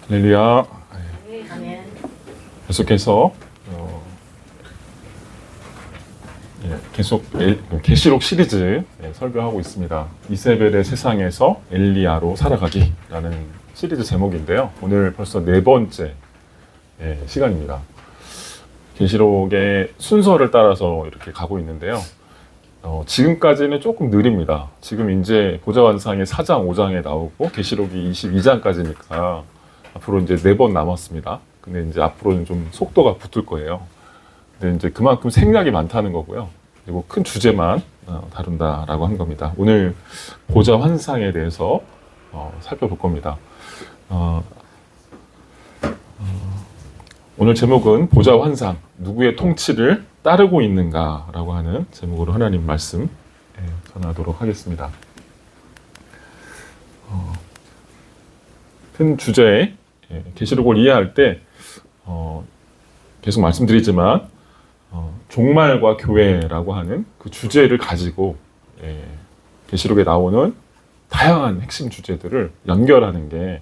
할렐루야. 아멘. 계속해서 계속 계시록 시리즈 설교하고 있습니다. 이세벨의 세상에서 엘리야로 살아가기라는 시리즈 제목인데요. 오늘 벌써 네 번째 시간입니다. 계시록의 순서를 따라서 이렇게 가고 있는데요. 지금까지는 조금 느립니다. 지금 이제 보좌관상의 4장, 5장에 나오고 계시록이 22장까지니까 앞으로 이제 4번 남았습니다. 근데 이제 앞으로는 좀 속도가 붙을 거예요. 근데 이제 그만큼 생략이 많다는 거고요. 그리고 큰 주제만 다룬다라고 한 겁니다. 오늘 보좌 환상에 대해서 살펴볼 겁니다. 오늘 제목은 보좌 환상, 누구의 통치를 따르고 있는가라고 하는 제목으로 하나님 말씀 전하도록 하겠습니다. 큰 주제에 계시록을 이해할 때 계속 말씀드리지만 종말과 교회라고 하는 그 주제를 가지고 계시록에 나오는 다양한 핵심 주제들을 연결하는 게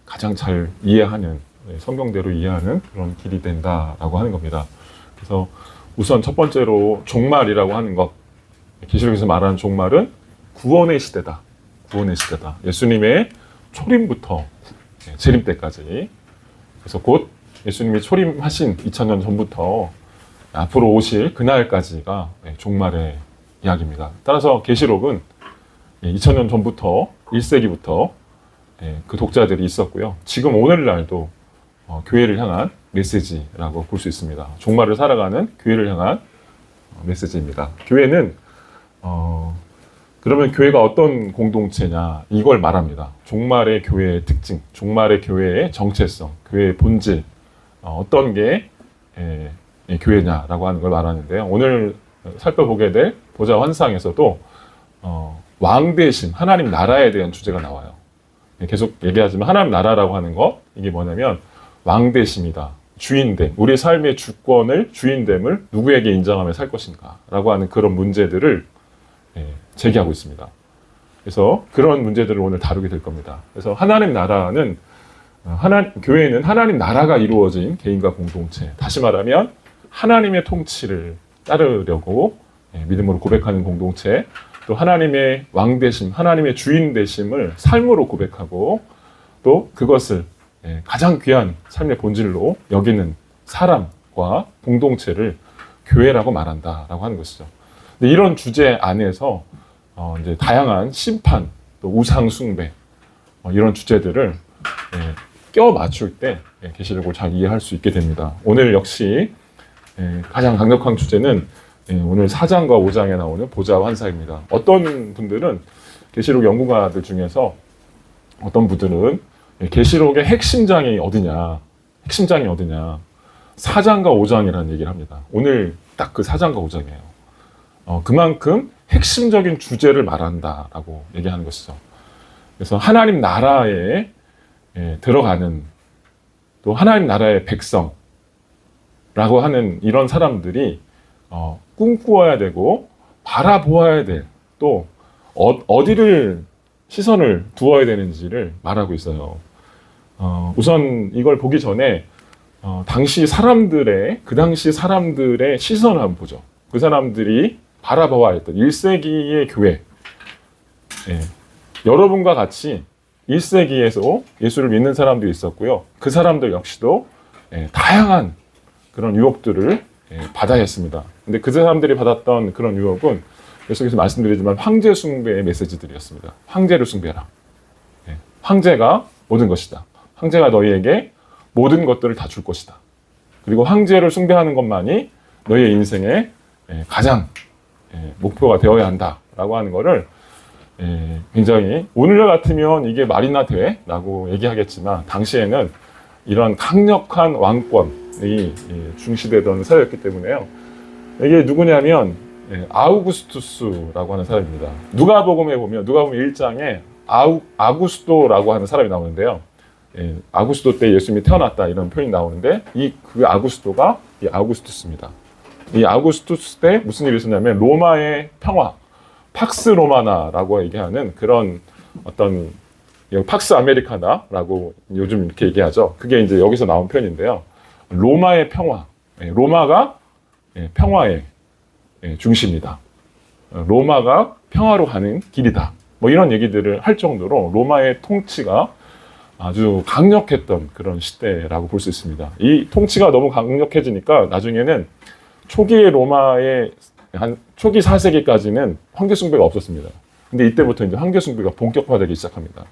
가장 잘 이해하는, 성경대로 이해하는 그런 길이 된다라고 하는 겁니다. 그래서 우선 첫 번째로 종말이라고 하는 것, 계시록에서 말하는 종말은 구원의 시대다. 구원의 시대다. 예수님의 초림부터 재림 때까지, 그래서 곧 예수님이 초림하신 2000년 전부터 앞으로 오실 그날까지가 종말의 이야기입니다. 따라서 계시록은 2000년 전부터 1세기부터 그 독자들이 있었고요. 지금 오늘날도 교회를 향한 메시지라고 볼 수 있습니다. 종말을 살아가는 교회를 향한 메시지입니다. 교회는 그러면 교회가 어떤 공동체냐, 이걸 말합니다. 종말의 교회의 특징, 종말의 교회의 정체성, 교회의 본질, 어떤 게 교회냐라고 하는 걸 말하는데요. 오늘 살펴보게 될 보좌 환상에서도 왕대심, 하나님 나라에 대한 주제가 나와요. 계속 얘기하지만 하나님 나라라고 하는 것, 이게 뭐냐면 왕대심이다. 주인됨, 우리 삶의 주권을, 주인됨을 누구에게 인정하며 살 것인가 라고 하는 그런 문제들을 제기하고 있습니다. 그래서 그런 문제들을 오늘 다루게 될 겁니다. 그래서 하나님 나라는, 교회는 하나님 나라가 이루어진 개인과 공동체, 다시 말하면 하나님의 통치를 따르려고 믿음으로 고백하는 공동체, 또 하나님의 왕되심, 하나님의 주인되심을 삶으로 고백하고 또 그것을 가장 귀한 삶의 본질로 여기는 사람과 공동체를 교회라고 말한다라고 하는 것이죠. 근데 이런 주제 안에서 이제 다양한 심판, 또 우상 숭배, 이런 주제들을 껴 맞출 때 계시록을 잘 이해할 수 있게 됩니다. 오늘 역시 가장 강력한 주제는 오늘 4장과 5장에 나오는 보좌 환상입니다. 어떤 분들은 계시록 연구가들 중에서 어떤 분들은 계시록의 핵심장이 어디냐, 4장과 5장이라는 얘기를 합니다. 오늘 딱 그 4장과 5장이에요. 그만큼 핵심적인 주제를 말한다라고 얘기하는 것이죠. 그래서 하나님 나라에 들어가는, 또 하나님 나라의 백성라고 하는 이런 사람들이 꿈꾸어야 되고 바라보아야 될, 또 어디를 시선을 두어야 되는지를 말하고 있어요. 우선 이걸 보기 전에 그 당시 사람들의 시선을 한번 보죠. 그 사람들이 바라봐야 했던 1세기의 교회, 여러분과 같이 1세기에서 예수를 믿는 사람도 있었고요. 그 사람들 역시도 다양한 그런 유혹들을 받아야 했습니다. 근데 그 사람들이 받았던 그런 유혹은 계속해서 말씀드리지만 황제 숭배의 메시지들이었습니다. 황제를 숭배하라. 황제가 모든 것이다. 황제가 너희에게 모든 것들을 다 줄 것이다. 그리고 황제를 숭배하는 것만이 너희의 인생의 가장 목표가 되어야 한다라고 하는 거를 굉장히, 오늘날 같으면 이게 말이나 돼? 라고 얘기하겠지만 당시에는 이런 강력한 왕권이 중시되던 사회였기 때문에요. 이게 누구냐면 아우구스투스라고 하는 사람입니다. 누가복음에 보면, 누가복음 1장에 아구스도라고 하는 사람이 나오는데요. 아구스도 때 예수님이 태어났다 이런 표현이 나오는데 그 아구스도가 이 아우구스투스입니다. 이 아우구스투스 때 무슨 일이 있었냐면 로마의 평화, 팍스 로마나라고 얘기하는 그런 어떤 팍스 아메리카나라고 요즘 이렇게 얘기하죠. 그게 이제 여기서 나온 표현인데요. 로마의 평화, 로마가 평화의 중심이다. 로마가 평화로 가는 길이다. 뭐 이런 얘기들을 할 정도로 로마의 통치가 아주 강력했던 그런 시대라고 볼 수 있습니다. 이 통치가 너무 강력해지니까 나중에는 초기의 로마의 한 초기 4세기까지는 황제 숭배가 없었습니다. 근데 이때부터 이제 황제 숭배가 본격화되기 시작합니다.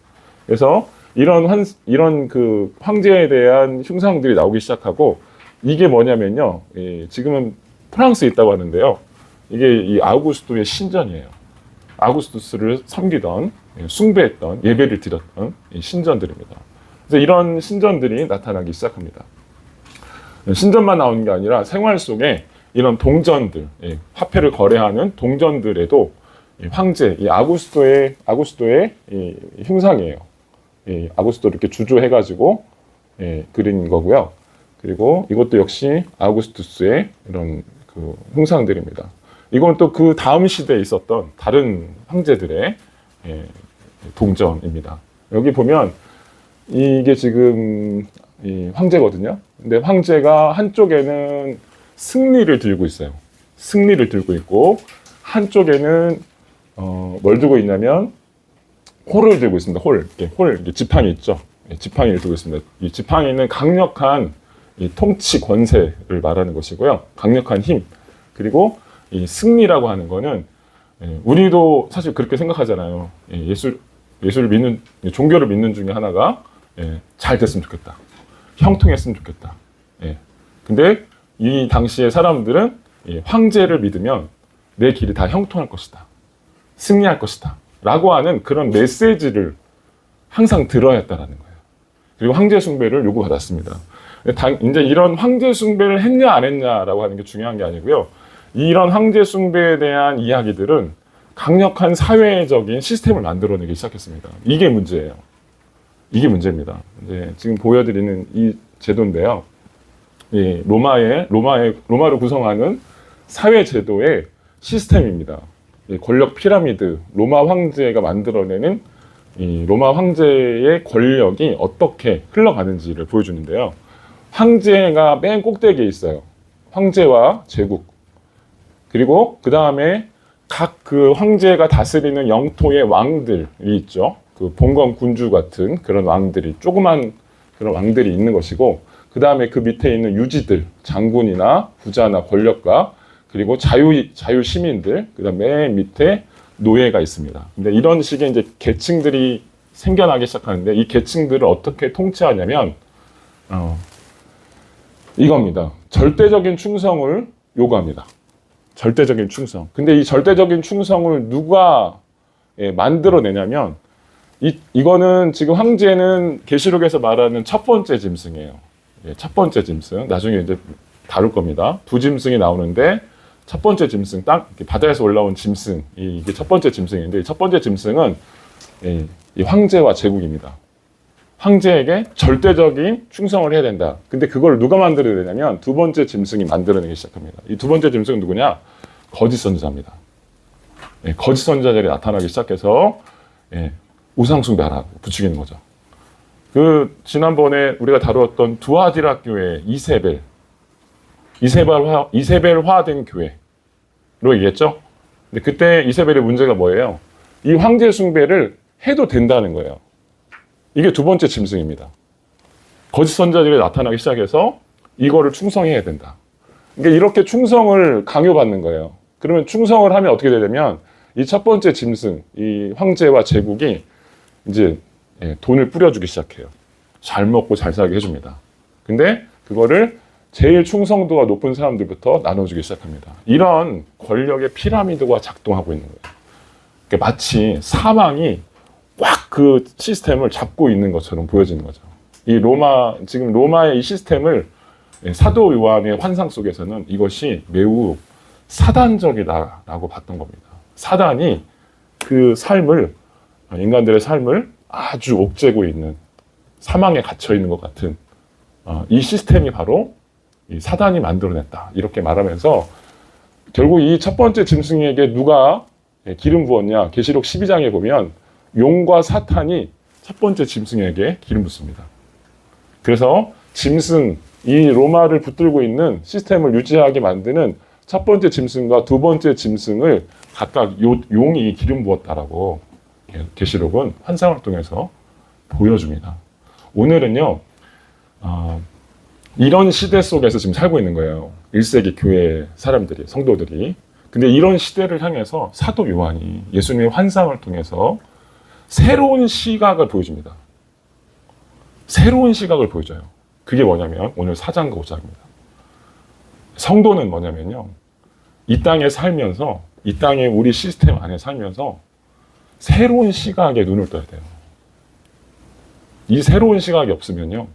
그래서 이런 그 황제에 대한 흉상들이 나오기 시작하고 이게 뭐냐면요. 지금은 프랑스에 있다고 하는데요. 이게 이 아우구스투의 신전이에요. 아우구스투스를 섬기던, 숭배했던, 예배를 드렸던 신전들입니다. 그래서 이런 신전들이 나타나기 시작합니다. 신전만 나오는 게 아니라 생활 속에 이런 동전들, 화폐를 거래하는 동전들에도 황제, 이 아우구스토의 이 흉상이에요. 아우구스토를 이렇게 주조해가지고 그린 거고요. 그리고 이것도 역시 아우구스투스의 이런 그 흉상들입니다. 이건 또 그 다음 시대에 있었던 다른 황제들의 동전입니다. 여기 보면 이게 지금 이 황제거든요. 근데 황제가 한쪽에는 승리를 들고 있어요. 승리를 들고 있고 한쪽에는 뭘 들고 있냐면 홀을 들고 있습니다. 홀, 이렇게 지팡이 있죠. 지팡이를 들고 있습니다. 이 지팡이는 강력한 이 통치 권세를 말하는 것이고요. 강력한 힘. 그리고 이 승리라고 하는 거는 우리도 사실 그렇게 생각하잖아요. 예수를 믿는 종교를 믿는 중에 하나가 잘 됐으면 좋겠다. 형통했으면 좋겠다. 근데 이 당시의 사람들은 황제를 믿으면 내 길이 다 형통할 것이다. 승리할 것이다. 라고 하는 그런 메시지를 항상 들어야 했다라는 거예요. 그리고 황제 숭배를 요구받았습니다. 이제 이런 황제 숭배를 했냐 안 했냐라고 하는 게 중요한 게 아니고요. 이런 황제 숭배에 대한 이야기들은 강력한 사회적인 시스템을 만들어내기 시작했습니다. 이게 문제예요. 이게 문제입니다. 이제 지금 보여드리는 이 제도인데요. 로마를 구성하는 사회 제도의 시스템입니다. 권력 피라미드, 로마 황제가 만들어내는 이 로마 황제의 권력이 어떻게 흘러가는지를 보여주는데요. 황제가 맨 꼭대기에 있어요. 황제와 제국. 그리고 그 다음에 각 그 황제가 다스리는 영토의 왕들이 있죠. 그 봉건 군주 같은 그런 왕들이, 조그만 그런 왕들이 있는 것이고, 그 다음에 그 밑에 있는 유지들, 장군이나 부자나 권력가, 그리고 자유 시민들, 그 다음에 맨 밑에 노예가 있습니다. 근데 이런 식의 이제 계층들이 생겨나기 시작하는데, 이 계층들을 어떻게 통치하냐면, 이겁니다. 절대적인 충성을 요구합니다. 절대적인 충성. 근데 이 절대적인 충성을 누가 만들어내냐면, 이거는 지금 황제는 계시록에서 말하는 첫 번째 짐승이에요. 첫 번째 짐승. 나중에 이제 다룰 겁니다. 두 짐승이 나오는데, 첫 번째 짐승, 바다에서 올라온 짐승, 이게 첫 번째 짐승인데, 이 첫 번째 짐승은 이 황제와 제국입니다. 황제에게 절대적인 충성을 해야 된다. 근데 그걸 누가 만들어내냐면 두 번째 짐승이 만들어내기 시작합니다. 이 두 번째 짐승은 누구냐? 거짓 선지자입니다. 거짓 선지자들이 나타나기 시작해서 우상숭배하라고 부추기는 거죠. 지난번에 우리가 다루었던 두아디라 교회 이세벨화된 교회로 얘기했죠. 근데 그때 이세벨의 문제가 뭐예요? 이 황제 숭배를 해도 된다는 거예요. 이게 두 번째 짐승입니다. 거짓 선지자들이 나타나기 시작해서 이거를 충성해야 된다. 그러니까 이렇게 충성을 강요받는 거예요. 그러면 충성을 하면 어떻게 되냐면 이 첫 번째 짐승, 이 황제와 제국이 이제 돈을 뿌려주기 시작해요. 잘 먹고 잘 살게 해줍니다. 근데 그거를 제일 충성도가 높은 사람들부터 나눠주기 시작합니다. 이런 권력의 피라미드가 작동하고 있는 거예요. 그러니까 마치 사망이 꽉 그 시스템을 잡고 있는 것처럼 보여지는 거죠. 지금 로마의 이 시스템을 사도 요한의 환상 속에서는 이것이 매우 사단적이다라고 봤던 겁니다. 사단이 그 인간들의 삶을 아주 옥죄고 있는, 사망에 갇혀 있는 것 같은 이 시스템이 바로 이 사단이 만들어냈다. 이렇게 말하면서 결국 이 첫 번째 짐승에게 누가 기름 부었냐? 계시록 12장에 보면 용과 사탄이 첫 번째 짐승에게 기름 붓습니다. 그래서 짐승, 이 로마를 붙들고 있는 시스템을 유지하게 만드는 첫 번째 짐승과 두 번째 짐승을 각각 용이 기름 부었다라고 계시록은 환상을 통해서 보여줍니다. 오늘은요, 이런 시대 속에서 지금 살고 있는 거예요. 1세기 교회 사람들이, 성도들이. 근데 이런 시대를 향해서 사도 요한이 예수님의 환상을 통해서 새로운 시각을 보여줍니다. 새로운 시각을 보여줘요. 그게 뭐냐면 오늘 4장과 5장입니다. 성도는 뭐냐면요, 이 땅에 살면서, 이 땅에 우리 시스템 안에 살면서 새로운 시각에 눈을 떠야 돼요. 이 새로운 시각이 없으면요,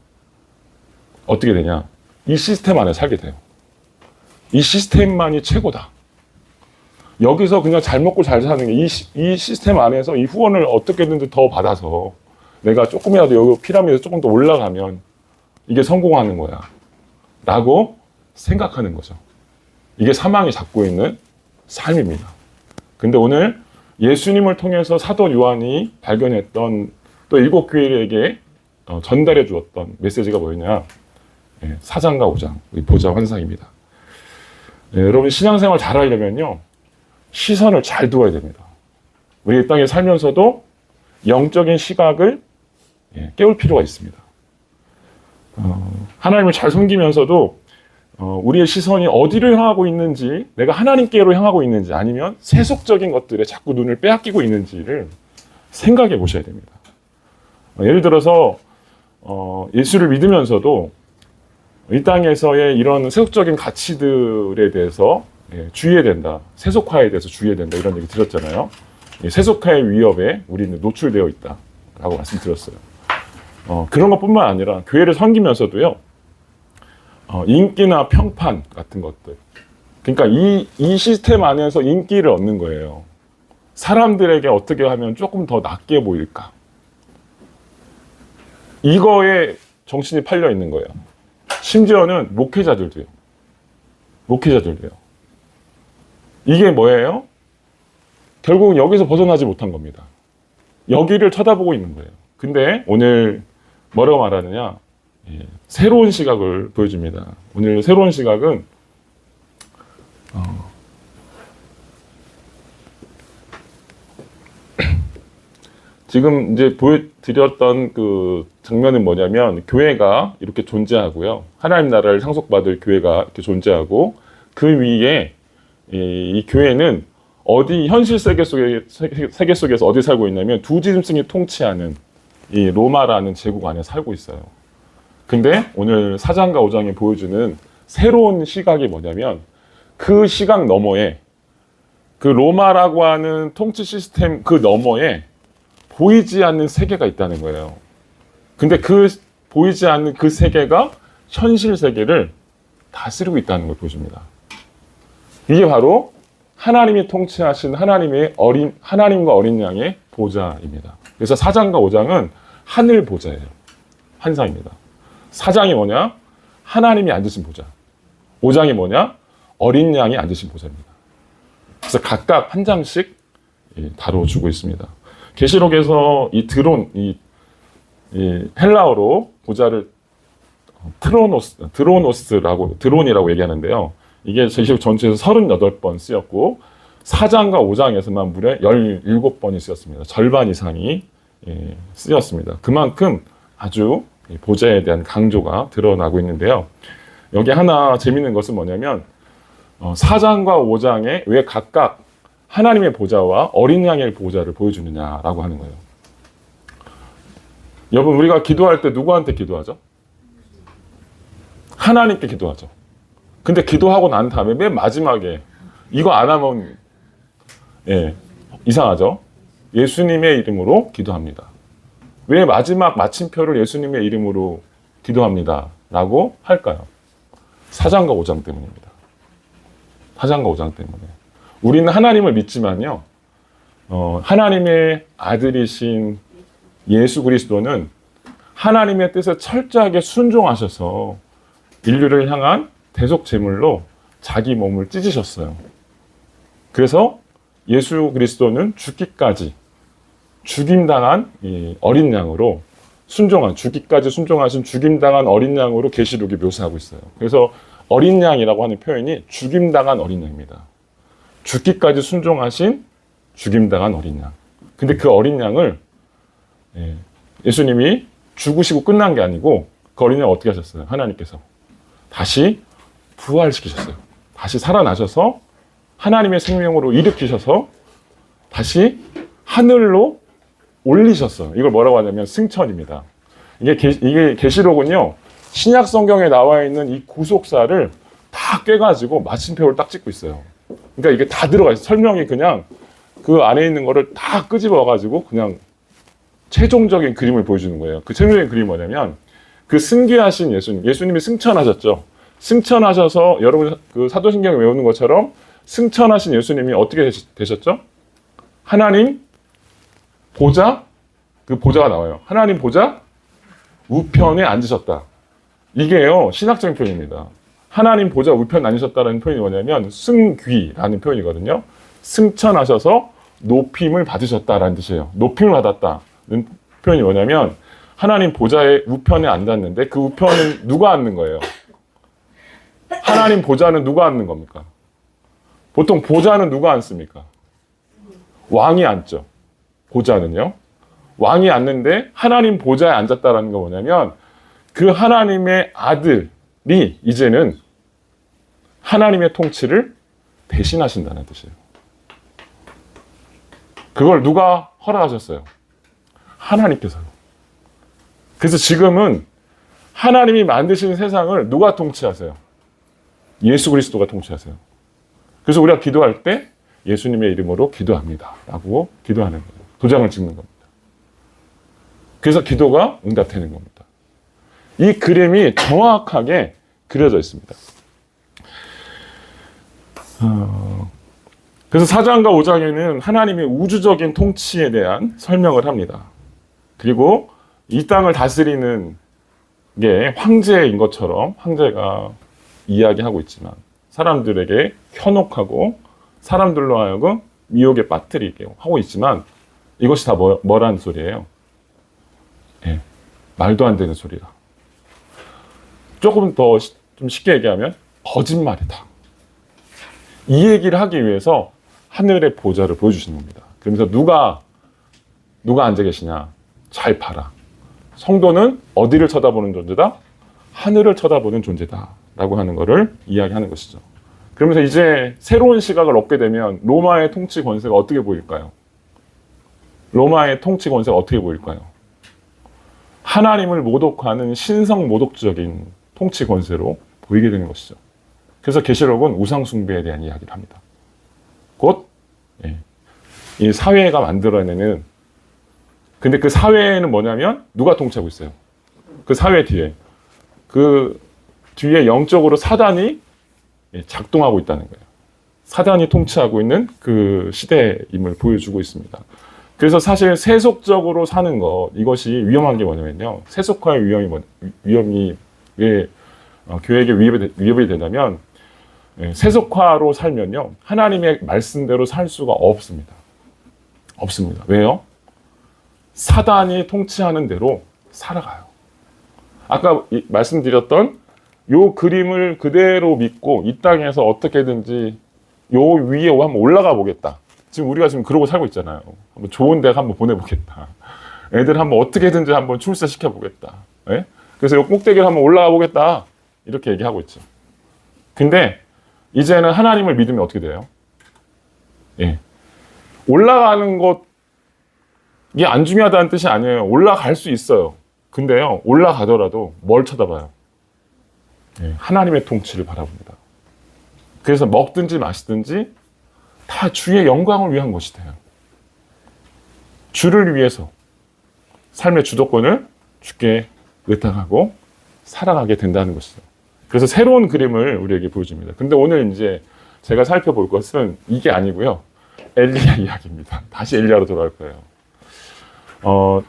어떻게 되냐? 이 시스템 안에 살게 돼요. 이 시스템만이 최고다. 여기서 그냥 잘 먹고 잘 사는 게 이 시스템 안에서 이 후원을 어떻게든 더 받아서 내가 조금이라도 여기 피라미드에 조금 더 올라가면 이게 성공하는 거야 라고 생각하는 거죠. 이게 사망이 잡고 있는 삶입니다. 근데 오늘 예수님을 통해서 사도 요한이 발견했던 또 7교회에게 전달해 주었던 메시지가 뭐였냐? 4장과 5장, 보좌 환상입니다. 여러분 신앙생활 잘 하려면요, 시선을 잘 두어야 됩니다. 우리 이 땅에 살면서도 영적인 시각을 깨울 필요가 있습니다. 하나님을 잘 섬기면서도 우리의 시선이 어디를 향하고 있는지, 내가 하나님께로 향하고 있는지, 아니면 세속적인 것들에 자꾸 눈을 빼앗기고 있는지를 생각해 보셔야 됩니다. 예를 들어서 예수를 믿으면서도 이 땅에서의 이런 세속적인 가치들에 대해서 주의해야 된다. 세속화에 대해서 주의해야 된다. 이런 얘기 드렸잖아요. 세속화의 위협에 우리는 노출되어 있다라고 말씀드렸어요. 그런 것뿐만 아니라 교회를 섬기면서도요, 인기나 평판 같은 것들. 그러니까 이 시스템 안에서 인기를 얻는 거예요. 사람들에게 어떻게 하면 조금 더 낫게 보일까? 이거에 정신이 팔려 있는 거예요. 심지어는 목회자들도요. 이게 뭐예요? 결국은 여기서 벗어나지 못한 겁니다. 여기를 쳐다보고 있는 거예요. 근데 오늘 뭐라고 말하느냐? 새로운 시각을 보여줍니다. 오늘 새로운 시각은 지금 이제 보여드렸던 그 장면은 뭐냐면, 교회가 이렇게 존재하고요, 하나님 나라를 상속받을 교회가 이렇게 존재하고, 그 위에 이 교회는 어디 현실 세계 속에서 어디 살고 있냐면 두 짐승이 통치하는 이 로마라는 제국 안에 살고 있어요. 근데 오늘 4장과 5장에 보여주는 새로운 시각이 뭐냐면, 그 시각 너머에, 그 로마라고 하는 통치 시스템 그 너머에 보이지 않는 세계가 있다는 거예요. 근데 그 보이지 않는 그 세계가 현실 세계를 다스리고 있다는 걸 보여줍니다. 이게 바로 하나님이 통치하신 하나님과 어린 양의 보좌입니다. 그래서 4장과 5장은 하늘 보좌예요. 환상입니다. 4장이 뭐냐? 하나님이 앉으신 보좌. 5장이 뭐냐? 어린 양이 앉으신 보좌입니다. 그래서 각각 한 장씩 다뤄주고 있습니다. 계시록에서 이 드론, 이 헬라어로 보좌를 드론이라고 얘기하는데요. 이게 계시록 전체에서 38번 쓰였고, 4장과 5장에서만 무려 17번이 쓰였습니다. 절반 이상이 쓰였습니다. 그만큼 아주 보좌에 대한 강조가 드러나고 있는데요. 여기 하나 재밌는 것은 뭐냐면, 4장과 5장에 왜 각각 하나님의 보좌와 어린 양의 보좌를 보여주느냐라고 하는 거예요. 여러분, 우리가 기도할 때 누구한테 기도하죠? 하나님께 기도하죠. 근데 기도하고 난 다음에 맨 마지막에 이거 안 하면 이상하죠? 예수님의 이름으로 기도합니다. 왜 마지막 마침표를 예수님의 이름으로 기도합니다 라고 할까요? 4장과 5장 때문입니다. 4장과 5장 때문에. 우리는 하나님을 믿지만요, 하나님의 아들이신 예수 그리스도는 하나님의 뜻에 철저하게 순종하셔서 인류를 향한 대속 제물로 자기 몸을 찢으셨어요. 그래서 예수 그리스도는 죽기까지 죽임당한 이 어린 양으로 죽기까지 순종하신 죽임당한 어린 양으로 계시록이 묘사하고 있어요. 그래서 어린 양이라고 하는 표현이 죽임당한 어린 양입니다. 죽기까지 순종하신 죽임당한 어린 양. 근데 그 어린 양을 예수님이 죽으시고 끝난 게 아니고 그 어린 양 어떻게 하셨어요? 하나님께서 다시 부활시키셨어요. 다시 살아나셔서 하나님의 생명으로 일으키셔서 다시 하늘로 올리셨어요. 이걸 뭐라고 하냐면 승천입니다. 이게 계시록은요, 신약 성경에 나와 있는 이 구속사를 다 꿰가지고 마침표를 딱 찍고 있어요. 그러니까 이게 다 들어가 있어요. 설명이 그냥 그 안에 있는 거를 다 끄집어가지고 그냥 최종적인 그림을 보여주는 거예요. 그 최종적인 그림이 뭐냐면 그 승귀하신 예수님이 승천하셨죠. 승천하셔서 여러분 그 사도신경에 외우는 것처럼 승천하신 예수님이 어떻게 되셨죠? 하나님 보좌, 그 보좌가 나와요. 하나님 보좌 우편에 앉으셨다. 이게요, 신학적인 표현입니다. 하나님 보좌 우편에 앉으셨다는 표현이 뭐냐면 승귀라는 표현이거든요. 승천하셔서 높임을 받으셨다라는 뜻이에요. 높임을 받았다는 표현이 뭐냐면 하나님 보좌의 우편에 앉았는데 그 우편은 누가 앉는 거예요? 하나님 보좌는 누가 앉는 겁니까? 보통 보좌는 누가 앉습니까? 왕이 앉죠. 보좌는요. 왕이 앉는데 하나님 보좌에 앉았다라는 거 뭐냐면 그 하나님의 아들이 이제는 하나님의 통치를 대신하신다는 뜻이에요. 그걸 누가 허락하셨어요? 하나님께서요. 그래서 지금은 하나님이 만드신 세상을 누가 통치하세요? 예수 그리스도가 통치하세요. 그래서 우리가 기도할 때 예수님의 이름으로 기도합니다 라고 기도하는 거예요. 도장을 찍는 겁니다. 그래서 기도가 응답되는 겁니다. 이 그림이 정확하게 그려져 있습니다. 그래서 4장과 5장에는 하나님의 우주적인 통치에 대한 설명을 합니다. 그리고 이 땅을 다스리는 게 황제인 것처럼 황제가 이야기하고 있지만 사람들에게 현혹하고 사람들로 하여금 미혹에 빠뜨리게 하고 있지만 이것이 다 뭐라는 소리예요? 예, 말도 안 되는 소리라. 조금 더 좀 쉽게 얘기하면 거짓말이다. 이 얘기를 하기 위해서 하늘의 보좌를 보여주시는 겁니다. 그러면서 누가 앉아 계시냐? 잘 봐라. 성도는 어디를 쳐다보는 존재다? 하늘을 쳐다보는 존재다. 라고 하는 것을 이야기하는 것이죠. 그러면서 이제 새로운 시각을 얻게 되면 로마의 통치 권세가 어떻게 보일까요? 로마의 통치 권세가 어떻게 보일까요? 하나님을 모독하는 신성 모독적인 통치 권세로 보이게 되는 것이죠. 그래서 계시록은 우상 숭배에 대한 이야기를 합니다. 곧 이 사회가 만들어내는, 근데 그 사회는 뭐냐면 누가 통치하고 있어요? 그 사회 뒤에 영적으로 사단이 작동하고 있다는 거예요. 사단이 통치하고 있는 그 시대임을 보여주고 있습니다. 그래서 사실 세속적으로 사는 것, 이것이 위험한 게 뭐냐면요. 세속화의 위험이 왜 교회에게 위협이 된다면 세속화로 살면요. 하나님의 말씀대로 살 수가 없습니다. 없습니다. 왜요? 사단이 통치하는 대로 살아가요. 아까 말씀드렸던 요 그림을 그대로 믿고 이 땅에서 어떻게든지 요 위에 한번 올라가 보겠다. 지금 우리가 지금 그러고 살고 있잖아요. 한번 좋은 데 한번 보내보겠다. 애들 한번 어떻게든지 한번 출세시켜 보겠다. 네? 그래서 요 꼭대기를 한번 올라가 보겠다. 이렇게 얘기하고 있죠. 근데 이제는 하나님을 믿으면 어떻게 돼요? 예. 올라가는 것이 안 중요하다는 뜻이 아니에요. 올라갈 수 있어요. 근데요, 올라가더라도 뭘 쳐다봐요? 예, 하나님의 통치를 바라봅니다. 그래서 먹든지 마시든지 다 주의 영광을 위한 것이 돼요. 주를 위해서 삶의 주도권을 주께 의탁하고 살아가게 된다는 것이죠. 그래서 새로운 그림을 우리에게 보여줍니다. 근데 오늘 이제 제가 살펴볼 것은 이게 아니고요. 엘리야 이야기입니다. 다시 엘리야로 돌아갈 거예요.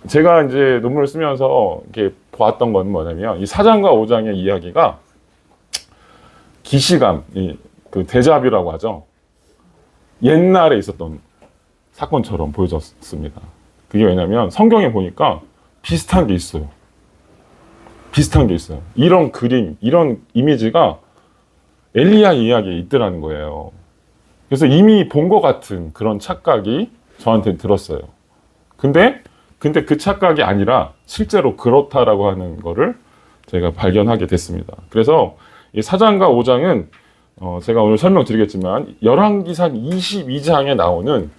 제가 이제 논문을 쓰면서 이렇게 보았던 건 뭐냐면 이 4장과 5장의 이야기가 기시감, 그 데자뷰라고 하죠. 옛날에 있었던 사건처럼 보여졌습니다. 그게 왜냐면 성경에 보니까 비슷한 게 있어요. 비슷한 게 있어요. 이런 그림, 이런 이미지가 엘리야 이야기에 있더라는 거예요. 그래서 이미 본 것 같은 그런 착각이 저한테 들었어요. 근데 그 착각이 아니라 실제로 그렇다라고 하는 거를 제가 발견하게 됐습니다. 그래서 이 4장과 5장은 제가 오늘 설명드리겠지만 열왕기상 22장에 나오는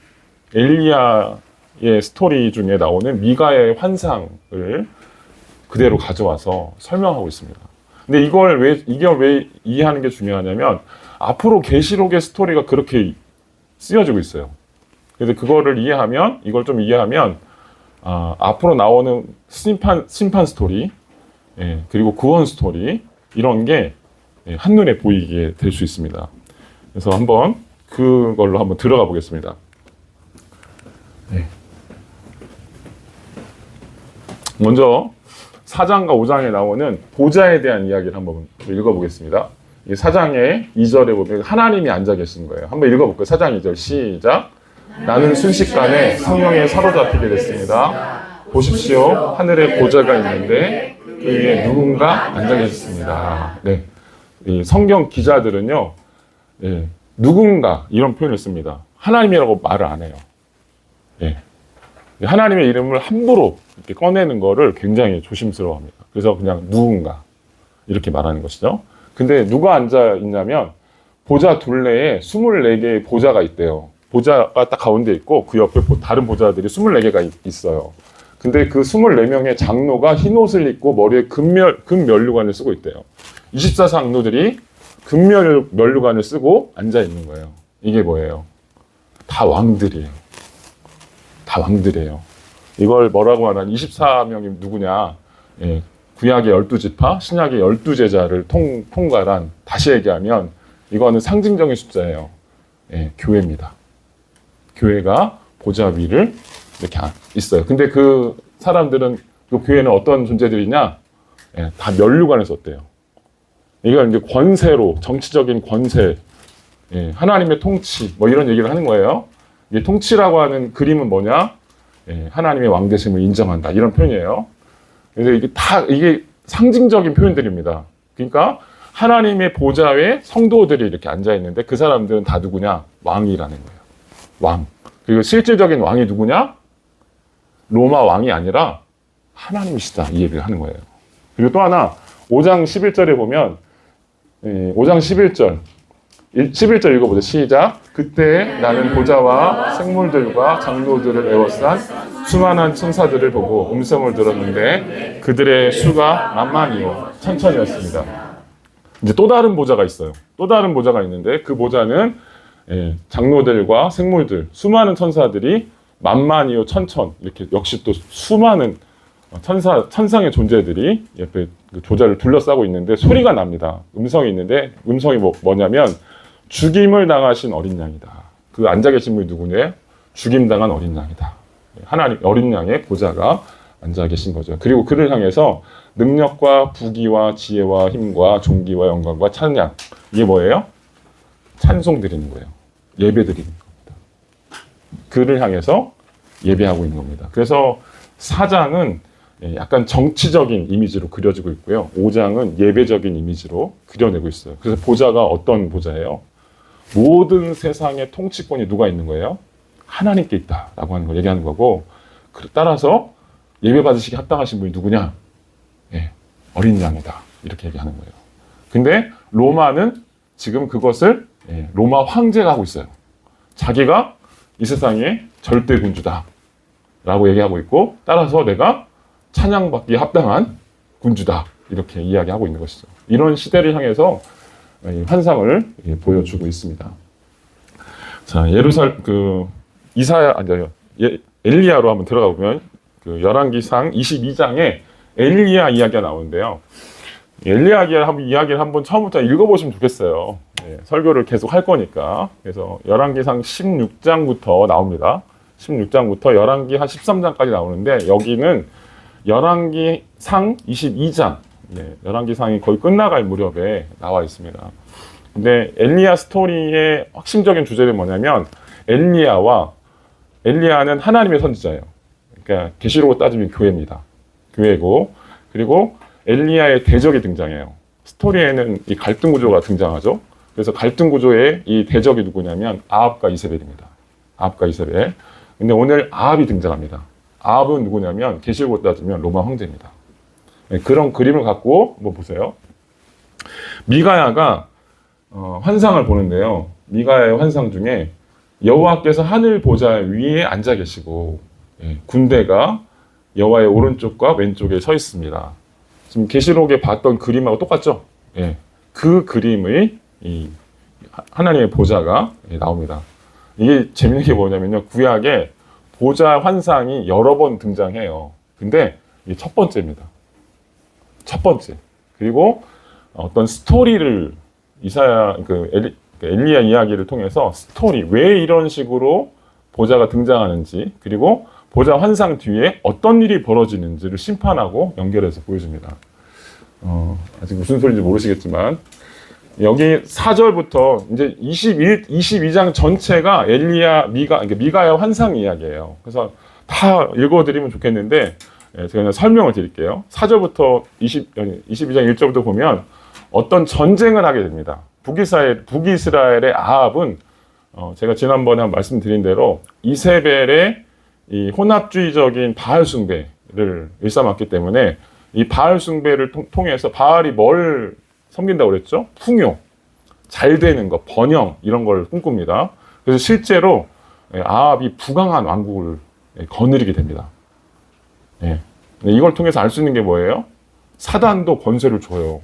엘리야의 스토리 중에 나오는 미가의 환상을 그대로 가져와서 설명하고 있습니다. 근데 이걸 왜 이해하는 게 중요하냐면 앞으로 계시록의 스토리가 그렇게 쓰여지고 있어요. 그래서 그거를 이해하면, 이걸 좀 이해하면 앞으로 나오는 심판 스토리, 그리고 구원 스토리 이런 게 한눈에 보이게 될 수 있습니다. 그래서 한번 그걸로 한번 들어가 보겠습니다. 먼저 4장과 5장에 나오는 보좌에 대한 이야기를 한번 읽어보겠습니다. 이 4장의 2절에 보면 하나님이 앉아 계신 거예요. 한번 읽어볼까요? 4장 2절 시작. 나는 순식간에 성령에 사로잡히게 됐습니다. 보십시오. 하늘에 보좌가 있는데 그 위에 누군가 앉아 계셨습니다. 네. 이 성경 기자들은요, 누군가 이런 표현을 씁니다. 하나님이라고 말을 안 해요. 하나님의 이름을 함부로 이렇게 꺼내는 거를 굉장히 조심스러워합니다. 그래서 그냥 누군가 이렇게 말하는 것이죠. 근데 누가 앉아 있냐면 보좌 둘레에 24개의 보좌가 있대요. 보좌가 딱 가운데 있고 그 옆에 다른 보좌들이 24개가 있어요. 근데 그 24명의 장로가 흰 옷을 입고 머리에 금면류관을 쓰고 있대요. 24장로들이 금면류관을 쓰고 앉아 있는 거예요. 이게 뭐예요? 다 왕들이에요. 다 왕들이에요. 이걸 뭐라고 하냐면 24명이 누구냐? 구약의 12지파, 신약의 12제자를 통괄한, 다시 얘기하면 이거는 상징적인 숫자예요. 교회입니다. 교회가 보좌 위를 이렇게 있어요. 근데 그 사람들은, 그 교회는 어떤 존재들이냐? 다 면류관을 썼대요. 이건 이제 권세로, 정치적인 권세, 하나님의 통치, 뭐 이런 얘기를 하는 거예요. 이 통치라고 하는 그림은 뭐냐? 하나님의 왕되심을 인정한다. 이런 표현이에요. 그래서 이게 상징적인 표현들입니다. 그러니까 하나님의 보좌에 성도들이 이렇게 앉아 있는데 그 사람들은 다 누구냐? 왕이라는 거예요. 왕. 그리고 실질적인 왕이 누구냐? 로마 왕이 아니라 하나님이시다. 이 얘기를 하는 거예요. 그리고 또 하나 5장 11절에 보면 5장 11절 읽어보죠. 시작. 그때 나는 보좌와 생물들과 장로들을 에워싼 수많은 천사들을 보고 음성을 들었는데 그들의 수가 만만이요 천천이었습니다. 이제 또 다른 보좌가 있어요. 또 다른 보좌가 있는데 그 보좌는 장로들과 생물들, 수많은 천사들이 만만이요 천천, 이렇게 역시 또 수많은 천상의 존재들이 옆에 그 보좌를 둘러싸고 있는데 소리가 납니다. 음성이 있는데 음성이 뭐냐면 죽임을 당하신 어린 양이다. 그 앉아 계신 분이 누구냐? 죽임당한 어린 양이다. 하나님 어린 양의 보좌가 앉아 계신 거죠. 그리고 그를 향해서 능력과 부귀와 지혜와 힘과 존귀와 영광과 찬양, 이게 뭐예요? 찬송 드리는 거예요. 예배 드리는 겁니다. 그를 향해서 예배하고 있는 겁니다. 그래서 4장은 약간 정치적인 이미지로 그려지고 있고요. 5장은 예배적인 이미지로 그려내고 있어요. 그래서 보좌가 어떤 보좌예요? 모든 세상의 통치권이 누가 있는 거예요? 하나님께 있다라고 하는 걸 얘기하는 거고, 따라서 예배 받으시기 합당하신 분이 누구냐? 어린 양이다. 이렇게 얘기하는 거예요. 근데 로마는 지금 그것을 로마 황제가 하고 있어요. 자기가 이 세상의 절대 군주다 라고 얘기하고 있고, 따라서 내가 찬양받기에 합당한 군주다 이렇게 이야기하고 있는 것이죠. 이런 시대를 향해서 환상을 보여주고 있습니다. 자, 엘리야로 한번 들어가 보면 그 열왕기상 22장에 엘리야 이야기가 나오는데요. 엘리야 이야기를 한번 처음부터 읽어보시면 좋겠어요. 설교를 계속 할 거니까. 그래서 열왕기상 16장부터 나옵니다. 16장부터 열왕기 한 13장까지 나오는데 여기는 열왕기상 22장, 열왕기상이 거의 끝나갈 무렵에 나와 있습니다. 근데 엘리야 스토리의 핵심적인 주제는 뭐냐면 엘리야는 하나님의 선지자예요. 그러니까 계시록으로 따지면 교회입니다. 교회고, 그리고 엘리야의 대적이 등장해요. 스토리에는 이 갈등 구조가 등장하죠. 그래서 갈등 구조의 이 대적이 누구냐면 아합과 이세벨입니다. 아합과 이세벨. 근데 오늘 아합이 등장합니다. 아합은 누구냐면 계시록으로 따지면 로마 황제입니다. 네, 그런 그림을 갖고 한번 보세요. 미가야가 환상을 보는데요. 미가야의 환상 중에 여호와께서 하늘 보좌 위에 앉아 계시고 군대가 여호와의 오른쪽과 왼쪽에 서 있습니다. 지금 계시록에 봤던 그림하고 똑같죠? 그 그림의 이 하나님의 보좌가 나옵니다. 이게 재밌는 게 뭐냐면요. 구약에 보좌 환상이 여러 번 등장해요. 근데 이게 첫 번째입니다. 첫 번째. 그리고 어떤 스토리를 엘리야 이야기를 통해서 스토리, 왜 이런 식으로 보좌가 등장하는지, 그리고 보좌 환상 뒤에 어떤 일이 벌어지는지를 심판하고 연결해서 보여줍니다. 아직 무슨 소리인지 모르시겠지만, 여기 4절부터 이제 22장 전체가 미가야 환상 이야기예요. 그래서 다 읽어드리면 좋겠는데, 제가 그냥 설명을 드릴게요. 4절부터 22장 1절부터 보면 어떤 전쟁을 하게 됩니다. 북이스라엘의 아합은 제가 지난번에 말씀드린 대로 이세벨의 이 혼합주의적인 바알 숭배를 일삼았기 때문에 이 바알 숭배를 통해서 바알이 뭘 섬긴다고 그랬죠? 풍요, 잘 되는 것, 번영 이런 걸 꿈꿉니다. 그래서 실제로 아합이 부강한 왕국을 거느리게 됩니다. 이걸 통해서 알 수 있는 게 뭐예요? 사단도 권세를 줘요.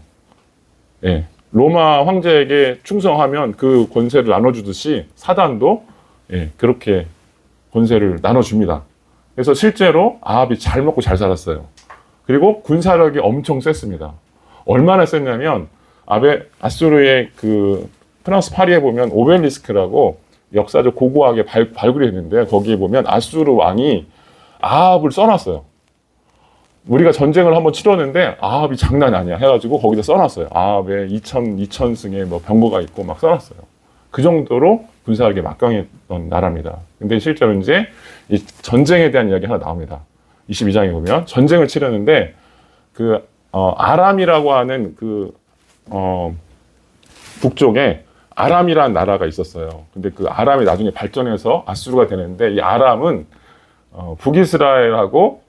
로마 황제에게 충성하면 그 권세를 나눠주듯이 사단도 그렇게 권세를 나눠줍니다. 그래서 실제로 아합이 잘 먹고 잘 살았어요. 그리고 군사력이 엄청 셌습니다. 얼마나 셌냐면 아수르의 그 프랑스 파리에 보면 오벨리스크라고 역사적 고고하게 발굴이 했는데 거기에 보면 아수르 왕이 아합을 써놨어요. 우리가 전쟁을 한번 치렀는데 아합이 장난이 아니야 해가지고 거기다 써놨어요. 아합에 2,000승의 뭐 병거가 있고 막 써놨어요. 그 정도로 군사력이 막강했던 나라입니다. 근데 실제로 이제 이 전쟁에 대한 이야기 하나 나옵니다. 22장에 보면 전쟁을 치르는데 아람이라고 하는 북쪽에 아람이라는 나라가 있었어요. 근데 그 아람이 나중에 발전해서 아수르가 되는데 이 아람은 북이스라엘하고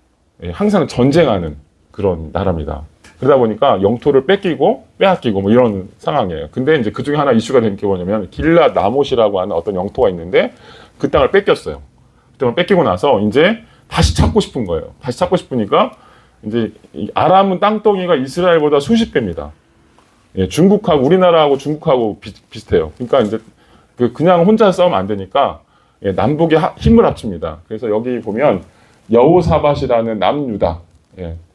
항상 전쟁하는 그런 나라입니다. 그러다 보니까 영토를 뺏기고 빼앗기고 뭐 이런 상황이에요. 근데 이제 그 중에 하나 이슈가 된 게 뭐냐면 길랏 나못이라고 하는 어떤 영토가 있는데 그 땅을 뺏겼어요. 그 땅을 뺏기고 나서 이제 다시 찾고 싶은 거예요. 다시 찾고 싶으니까 이제 아람은 땅덩이가 이스라엘보다 수십 배입니다. 중국하고 우리나라하고 중국하고 비슷해요. 그러니까 이제 그냥 혼자 싸우면 안 되니까 남북의 힘을 합칩니다. 그래서 여기 보면 여호사밧이라는 남유다.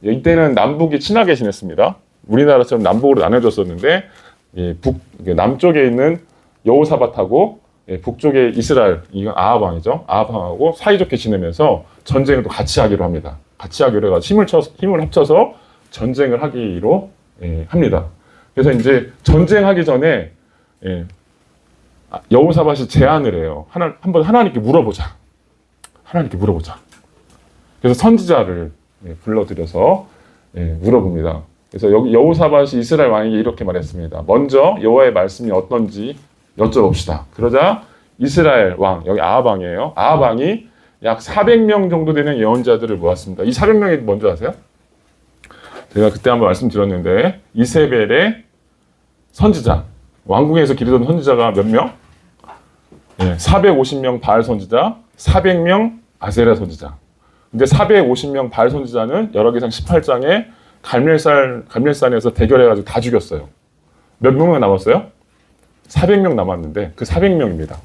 이때는 남북이 친하게 지냈습니다. 우리나라처럼 남북으로 나눠졌었는데 남쪽에 있는 여호사밧하고 북쪽에 이스라엘, 이건 아합 왕이죠. 아합 왕하고 사이좋게 지내면서 전쟁을 또 같이 하기로 합니다. 같이 하기로 해서 힘을 합쳐서 전쟁을 하기로 합니다. 그래서 이제 전쟁하기 전에 여호사밧이 제안을 해요. 한번 하나님께 물어보자. 하나님께 물어보자. 그래서 선지자를 불러들여서 물어봅니다. 그래서 여기 여호사밧이 이스라엘 왕에게 이렇게 말했습니다. 먼저 여호와의 말씀이 어떤지 여쭤봅시다. 그러자 이스라엘 왕, 여기 아합 왕이에요. 아합 왕이 약 400명 정도 되는 예언자들을 모았습니다. 이 400명이 뭔지 아세요? 제가 그때 한번 말씀드렸는데 이세벨의 선지자, 왕궁에서 기르던 선지자가 몇 명? 450명 바알 선지자, 400명 아세라 선지자. 근데 450명 바알 선지자는 열왕기상 18장에 갈멜산에서 대결해가지고 다 죽였어요. 몇 명만 남았어요? 400명 남았는데 그 400명입니다.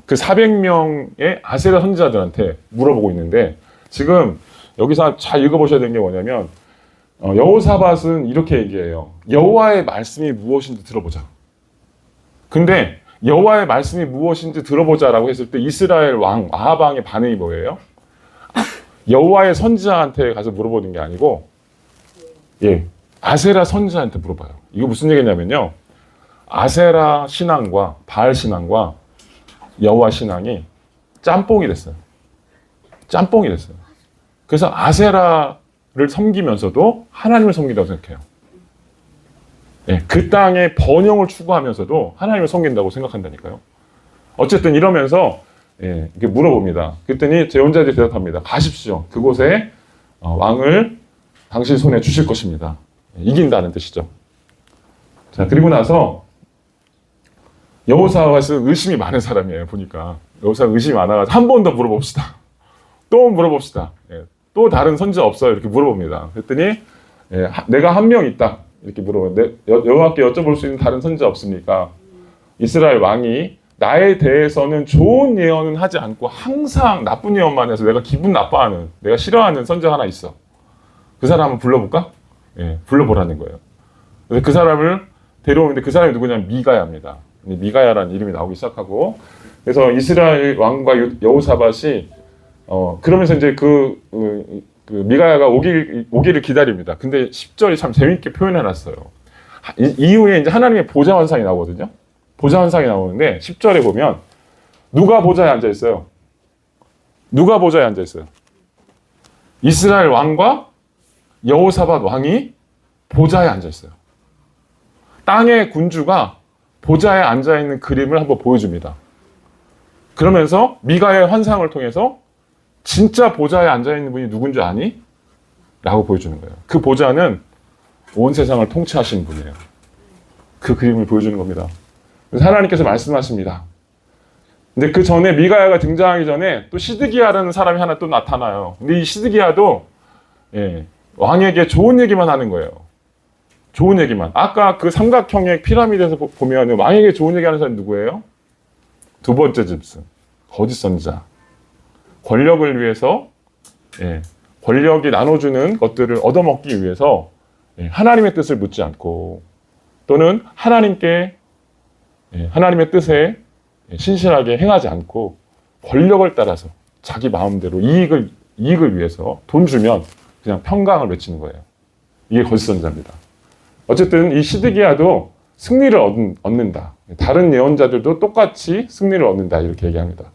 그 400명의 아세라 선지자들한테 물어보고 있는데 지금 여기서 잘 읽어보셔야 되는 게 뭐냐면 여호사밧은 이렇게 얘기해요. 여호와의 말씀이 무엇인지 들어보자. 근데 여호와의 말씀이 무엇인지 들어보자라고 했을 때 이스라엘 왕 아합 왕의 반응이 뭐예요? 여호와의 선지자한테 가서 물어보는 게 아니고 아세라 선지자한테 물어봐요. 이거 무슨 얘기냐면요. 아세라 신앙과 바알 신앙과 여호와 신앙이 짬뽕이 됐어요. 짬뽕이 됐어요. 그래서 아세라를 섬기면서도 하나님을 섬긴다고 생각해요. 예, 그 땅의 번영을 추구하면서도 하나님을 섬긴다고 생각한다니까요. 어쨌든 이러면서 이렇게 물어봅니다. 그랬더니 제혼자들이 대답합니다. 가십시오. 그곳에 왕을 당신 손에 주실 것입니다. 이긴다는 뜻이죠. 자, 그리고 나서 여호사밧은 의심이 많은 사람이에요. 보니까 여호사밧 의심이 많아가지고 한 번 더 물어봅시다. 또 물어봅시다. 또 다른 선지자 없어요? 이렇게 물어봅니다. 그랬더니 내가 한 명 있다. 이렇게 물어보는데 여호와께 여쭤볼 수 있는 다른 선지자 없습니까? 이스라엘 왕이 나에 대해서는 좋은 예언은 하지 않고 항상 나쁜 예언만 해서 내가 기분 나빠하는, 내가 싫어하는 선지자 하나 있어. 그 사람 한번 불러볼까? 불러보라는 거예요. 그래서 그 사람을 데려오는데 그 사람이 누구냐면 미가야입니다. 미가야라는 이름이 나오기 시작하고, 그래서 이스라엘 왕과 여호사밧이 그러면서 이제 그 미가야가 오기를 기다립니다. 근데 10절이 참 재밌게 표현해놨어요. 이후에 이제 하나님의 보좌 환상이 나오거든요. 보좌 환상이 나오는데 10절에 보면 누가 보좌에 앉아 있어요? 누가 보좌에 앉아 있어요? 이스라엘 왕과 여호사밧 왕이 보좌에 앉아 있어요. 땅의 군주가 보좌에 앉아 있는 그림을 한번 보여줍니다. 그러면서 미가의 환상을 통해서 진짜 보좌에 앉아 있는 분이 누군지 아니? 라고 보여주는 거예요. 그 보좌는 온 세상을 통치하시는 분이에요. 그 그림을 보여주는 겁니다. 그래서 하나님께서 말씀하십니다. 근데 그 전에 미가야가 등장하기 전에 또 시드기야라는 사람이 하나 또 나타나요. 근데 이 시드기야도 왕에게 좋은 얘기만 하는 거예요. 좋은 얘기만. 아까 그 삼각형의 피라미드에서 보면 왕에게 좋은 얘기하는 사람이 누구예요? 두 번째 짐승, 거짓 선지자. 권력을 위해서, 권력이 나눠주는 것들을 얻어먹기 위해서 하나님의 뜻을 묻지 않고, 또는 하나님의 뜻에 신실하게 행하지 않고 권력을 따라서 자기 마음대로 이익을 위해서 돈 주면 그냥 평강을 외치는 거예요. 이게 거짓 선지자입니다. 어쨌든 이 시드기야도 승리를 얻는다. 다른 예언자들도 똑같이 승리를 얻는다. 이렇게 얘기합니다.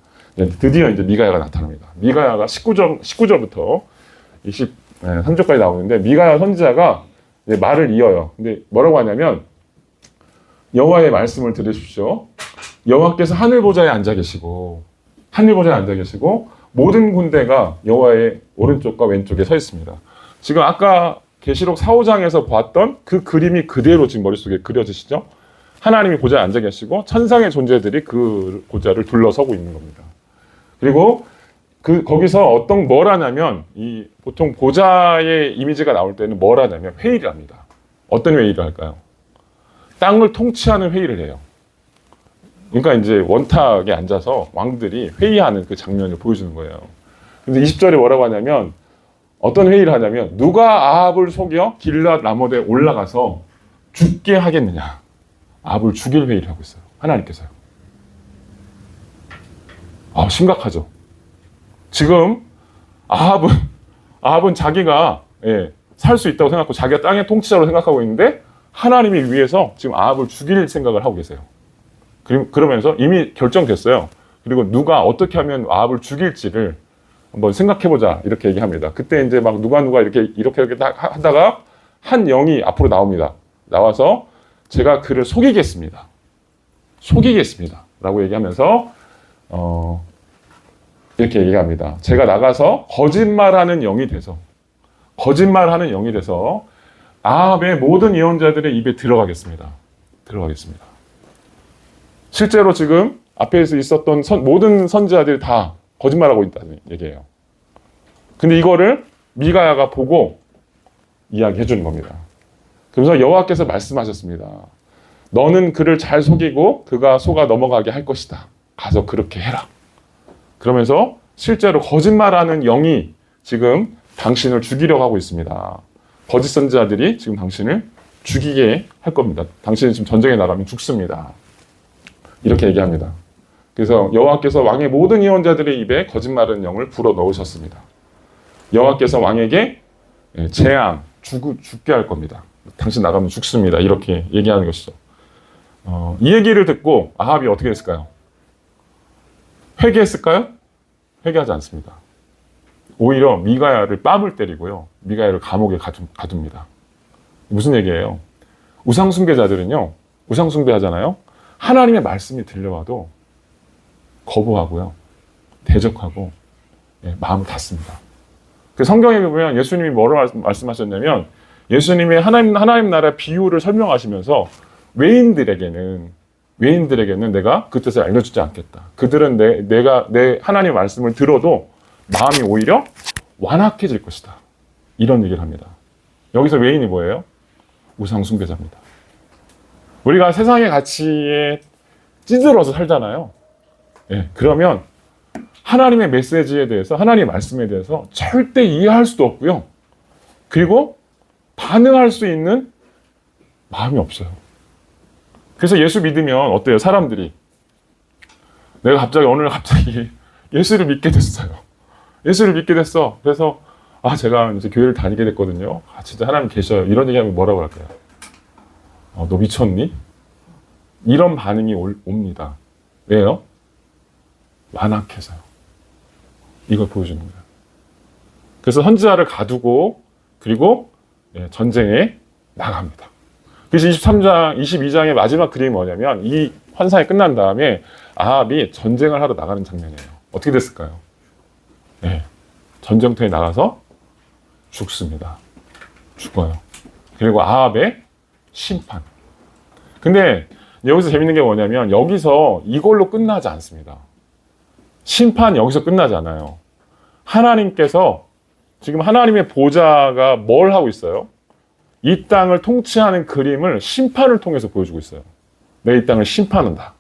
드디어 이제 미가야가 나타납니다. 미가야가 19절부터 23절까지 나오는데, 미가야 선지자가 말을 이어요. 근데 뭐라고 하냐면, 여호와의 말씀을 들으십시오. 여호와께서 하늘 보좌에 앉아 계시고 모든 군대가 여호와의 오른쪽과 왼쪽에 서 있습니다. 지금 아까 계시록 4, 5장에서 봤던 그 그림이 그대로 지금 머릿속에 그려지시죠? 하나님이 보좌에 앉아 계시고 천상의 존재들이 그 보좌를 둘러서고 있는 겁니다. 그리고 거기서 뭘 하냐면, 보통 보좌의 이미지가 나올 때는 뭘 하냐면 회의를 합니다. 어떤 회의를 할까요? 땅을 통치하는 회의를 해요. 그러니까 이제 원탁에 앉아서 왕들이 회의하는 그 장면을 보여주는 거예요. 근데 20절에 뭐라고 하냐면, 어떤 회의를 하냐면, 누가 아합을 속여 길랏 라못에 올라가서 죽게 하겠느냐. 아합을 죽일 회의를 하고 있어요. 하나님께서요. 심각하죠. 지금 아합은 자기가 살 수 있다고 생각하고 자기가 땅의 통치자로 생각하고 있는데, 하나님이 위해서 지금 아합을 죽일 생각을 하고 계세요. 그러면서 이미 결정됐어요. 그리고 누가 어떻게 하면 아합을 죽일지를 한번 생각해보자, 이렇게 얘기합니다. 그때 이제 막 누가 이렇게 하다가 한 영이 앞으로 나옵니다. 나와서 제가 그를 속이겠습니다. 라고 얘기하면서 이렇게 얘기합니다. 제가 나가서 거짓말하는 영이 돼서 아합의 모든 예언자들의 입에 들어가겠습니다. 실제로 지금 앞에서 있었던 모든 선지자들이 다 거짓말하고 있다는 얘기예요. 근데 이거를 미가야가 보고 이야기해 주는 겁니다. 그래서 여호와께서 말씀하셨습니다. 너는 그를 잘 속이고 그가 속아 넘어가게 할 것이다. 가서 그렇게 해라. 그러면서 실제로 거짓말하는 영이 지금 당신을 죽이려고 하고 있습니다. 거짓 선지자들이 지금 당신을 죽이게 할 겁니다. 당신은 지금 전쟁에 나가면 죽습니다. 이렇게 얘기합니다. 그래서 여호와께서 왕의 모든 예언자들의 입에 거짓말하는 영을 불어 넣으셨습니다. 여호와께서 왕에게 재앙, 죽게 할 겁니다. 당신 나가면 죽습니다. 이렇게 얘기하는 것이죠. 이 얘기를 듣고 아합이 어떻게 했을까요? 회개했을까요? 회개하지 않습니다. 오히려 미가야를 뺨을 때리고요. 미가야를 감옥에 가둡니다. 무슨 얘기예요? 우상숭배자들은요. 우상숭배하잖아요. 하나님의 말씀이 들려와도 거부하고요. 대적하고 마음을 닫습니다. 그 성경에 보면 예수님이 뭐라고 말씀하셨냐면 예수님이 하나님 나라 비유를 설명하시면서 외인들에게는 내가 그 뜻을 알려주지 않겠다. 그들은 내 하나님의 말씀을 들어도 마음이 오히려 완악해질 것이다. 이런 얘기를 합니다. 여기서 외인이 뭐예요? 우상숭배자입니다. 우리가 세상의 가치에 찌들어서 살잖아요. 그러면 하나님의 메시지에 대해서, 하나님의 말씀에 대해서 절대 이해할 수도 없고요. 그리고 반응할 수 있는 마음이 없어요. 그래서 예수 믿으면 어때요? 사람들이 내가 오늘 갑자기 예수를 믿게 됐어요. 예수를 믿게 됐어. 그래서 제가 이제 교회를 다니게 됐거든요. 진짜 하나님 계셔요. 이런 얘기하면 뭐라고 할까요? 너 미쳤니? 이런 반응이 옵니다. 왜요? 완악해서요. 이걸 보여주는 거예요. 그래서 선지자를 가두고 그리고 전쟁에 나갑니다. 그래서 22장의 마지막 그림이 뭐냐면 이 환상이 끝난 다음에 아합이 전쟁을 하러 나가는 장면이에요. 어떻게 됐을까요? 전쟁터에 나가서 죽습니다. 죽어요. 그리고 아합의 심판. 근데 여기서 재밌는 게 뭐냐면 여기서 이걸로 끝나지 않습니다. 심판이 여기서 끝나지 않아요. 하나님께서 지금 하나님의 보좌가 뭘 하고 있어요? 이 땅을 통치하는 그림을 심판을 통해서 보여주고 있어요. 내 이 땅을 심판한다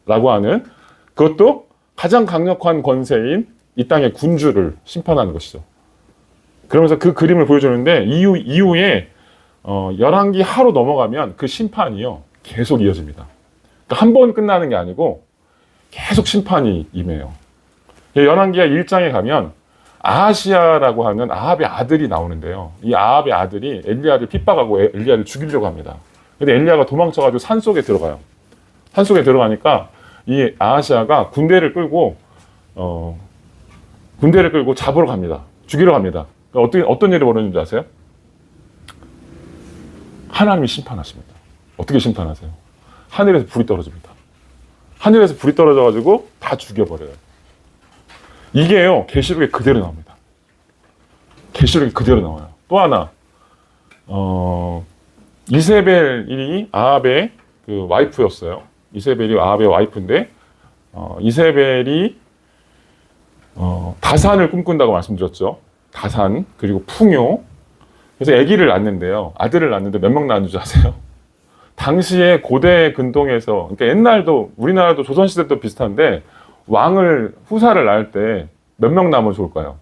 라고 하는, 그것도 가장 강력한 권세인 이 땅의 군주를 심판하는 것이죠. 그러면서 그 그림을 보여주는데 이후에 열왕기 하로 넘어가면 그 심판이요 계속 이어집니다. 그러니까 한 번 끝나는 게 아니고 계속 심판이 임해요. 열왕기하 1장에 가면 아하시아라고 하는 아합의 아들이 나오는데요. 이 아합의 아들이 엘리야를 핍박하고 엘리야를 죽이려고 합니다. 근데 엘리야가 도망쳐가지고 산속에 들어가요. 산속에 들어가니까 이 아하시아가 군대를 끌고 잡으러 갑니다. 죽이러 갑니다. 그러니까 어떤 일이 벌어지는지 아세요? 하나님이 심판하십니다. 어떻게 심판하세요? 하늘에서 불이 떨어집니다. 하늘에서 불이 떨어져가지고 다 죽여버려요. 이게요, 계시록에 그대로 나옵니다. 계시록에 그대로 나와요. 또 하나, 이세벨이 아합의 그 와이프였어요. 이세벨이 아합의 와이프인데, 이세벨이 다산을 꿈꾼다고 말씀드렸죠. 다산, 그리고 풍요. 그래서 아기를 낳는데요. 아들을 낳는데 몇 명 낳는 줄 아세요? 당시에 고대 근동에서, 그러니까 옛날도, 우리나라도 조선시대도 비슷한데, 후사를 낳을 때 몇 명 낳으면 좋을까요?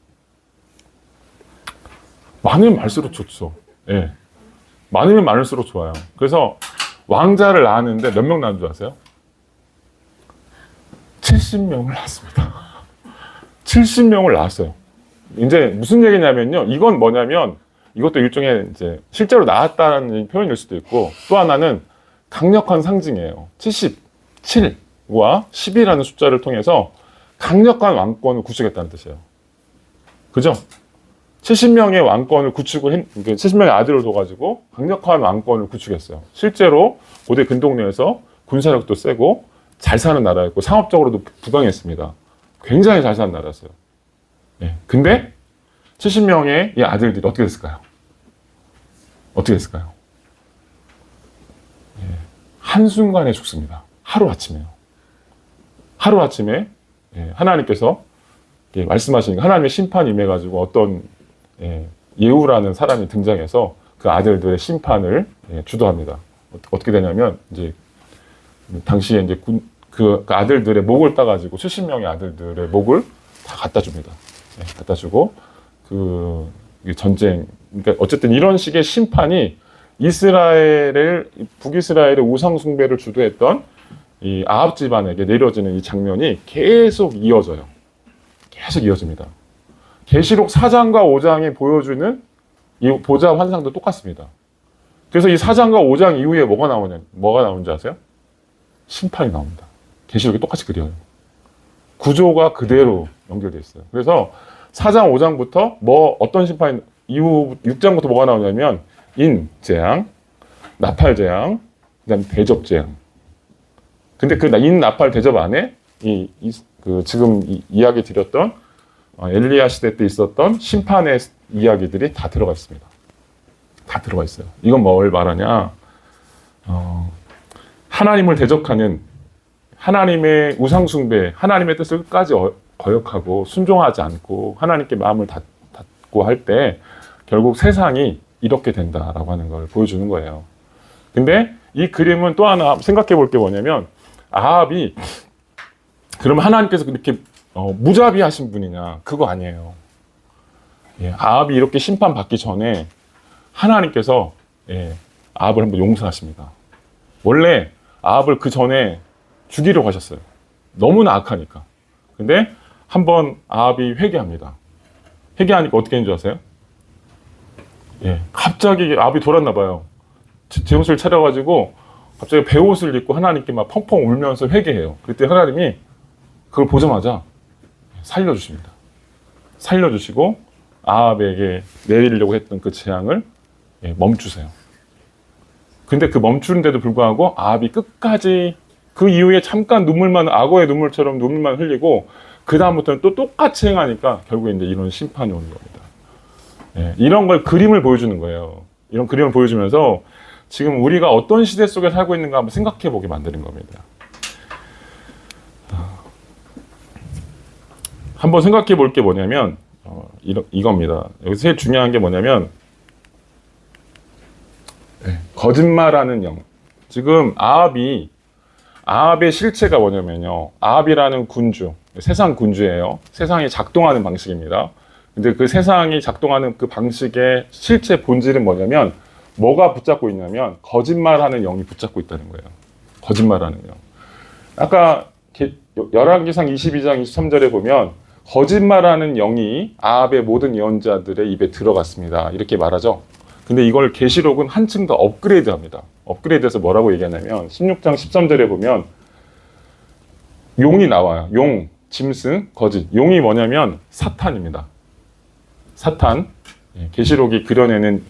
많으면 많을수록 좋죠. 많으면 많을수록 좋아요. 그래서 왕자를 낳았는데 몇 명 낳은 줄 아세요? 70명을 낳았습니다. 70명을 낳았어요. 이제 무슨 얘기냐면요. 이건 뭐냐면 이것도 일종의 이제 실제로 낳았다는 표현일 수도 있고, 또 하나는 강력한 상징이에요. 77과 10이라는 숫자를 통해서 강력한 왕권을 구축했다는 뜻이에요. 그죠? 70명의 왕권을 70명의 아들을 둬가지고 강력한 왕권을 구축했어요. 실제로 고대 근동내에서 군사력도 세고 잘 사는 나라였고 상업적으로도 부강했습니다. 굉장히 잘 사는 나라였어요. 근데 70명의 이 아들들이 어떻게 됐을까요? 어떻게 됐을까요? 한순간에 죽습니다. 하루아침에요. 하루아침에 하나님께서 말씀하시니까 하나님의 심판이 임해가지고 어떤 예후라는 사람이 등장해서 그 아들들의 심판을 주도합니다. 어떻게 되냐면 이제 당시에 이제 그 아들들의 목을 따가지고 70명의 아들들의 목을 다 갖다 줍니다. 갖다 주고 그 전쟁, 그러니까 어쨌든 이런 식의 심판이 북이스라엘의 우상 숭배를 주도했던 이 아합 집안에게 내려지는 이 장면이 계속 이어져요. 계속 이어집니다. 계시록 4장과 5장이 보여주는 이 보좌 환상도 똑같습니다. 그래서 이 4장과 5장 이후에 뭐가 나오는지 아세요? 심판이 나옵니다. 계시록이 똑같이 그려요. 구조가 그대로 연결돼 있어요. 그래서 4장, 5장부터 뭐 어떤 심판이 이후 6장부터 뭐가 나오냐면 인재앙, 나팔재앙, 그다음 대접재앙. 근데 그 인나팔 대접 안에 지금 이야기 드렸던 엘리야 시대 때 있었던 심판의 이야기들이 다 들어가 있습니다. 다 들어가 있어요. 이건 뭘 말하냐? 하나님을 대적하는 하나님의 우상숭배, 하나님의 뜻을 끝까지 거역하고 순종하지 않고 하나님께 마음을 닫고 할 때 결국 세상이 이렇게 된다라고 하는 걸 보여주는 거예요. 근데 이 그림은 또 하나 생각해 볼 게 뭐냐면 아합이 그러면 하나님께서 그렇게 무자비하신 분이냐? 그거 아니에요. 예, 아합이 이렇게 심판받기 전에 하나님께서 아합을 한번 용서하십니다. 원래 아합을 그 전에 죽이려고 하셨어요. 너무나 악하니까. 근데 한번 아합이 회개합니다. 회개하니까 어떻게 했는 줄 아세요? 예, 갑자기 아합이 돌았나 봐요. 제 옷을 차려가지고 갑자기 베옷을 입고 하나님께 막 펑펑 울면서 회개해요. 그때 하나님이 그걸 보자마자 살려주십니다. 살려주시고 아합에게 내리려고 했던 그 재앙을 멈추세요. 근데 그 멈추는데도 불구하고 아합이 끝까지 그 이후에 잠깐 눈물만, 악어의 눈물처럼 눈물만 흘리고 그 다음부터는 또 똑같이 행하니까 결국에 이제 이런 심판이 오는 겁니다. 예, 이런 걸 그림을 보여주는 거예요. 이런 그림을 보여주면서 지금 우리가 어떤 시대 속에 살고 있는가 한번 생각해 보게 만드는 겁니다. 한번 생각해 볼 게 뭐냐면 이겁니다. 여기서 제일 중요한 게 뭐냐면 거짓말하는 영. 지금 아합의 실체가 뭐냐면요. 아합이라는 군주, 세상 군주예요. 세상이 작동하는 방식입니다. 근데 그 세상이 작동하는 그 방식의 실체 본질은 뭐냐면 뭐가 붙잡고 있냐면 거짓말하는 영이 붙잡고 있다는 거예요. 거짓말하는 영. 아까 열왕기상 22장 23절에 보면 거짓말하는 영이 아합의 모든 예언자들의 입에 들어갔습니다. 이렇게 말하죠. 근데 이걸 계시록은 한층 더 업그레이드합니다. 업그레이드해서 뭐라고 얘기하냐면 16장 13절에 보면 용이 나와요. 용, 짐승, 거짓. 용이 뭐냐면 사탄입니다. 사탄. 계시록이 그려내는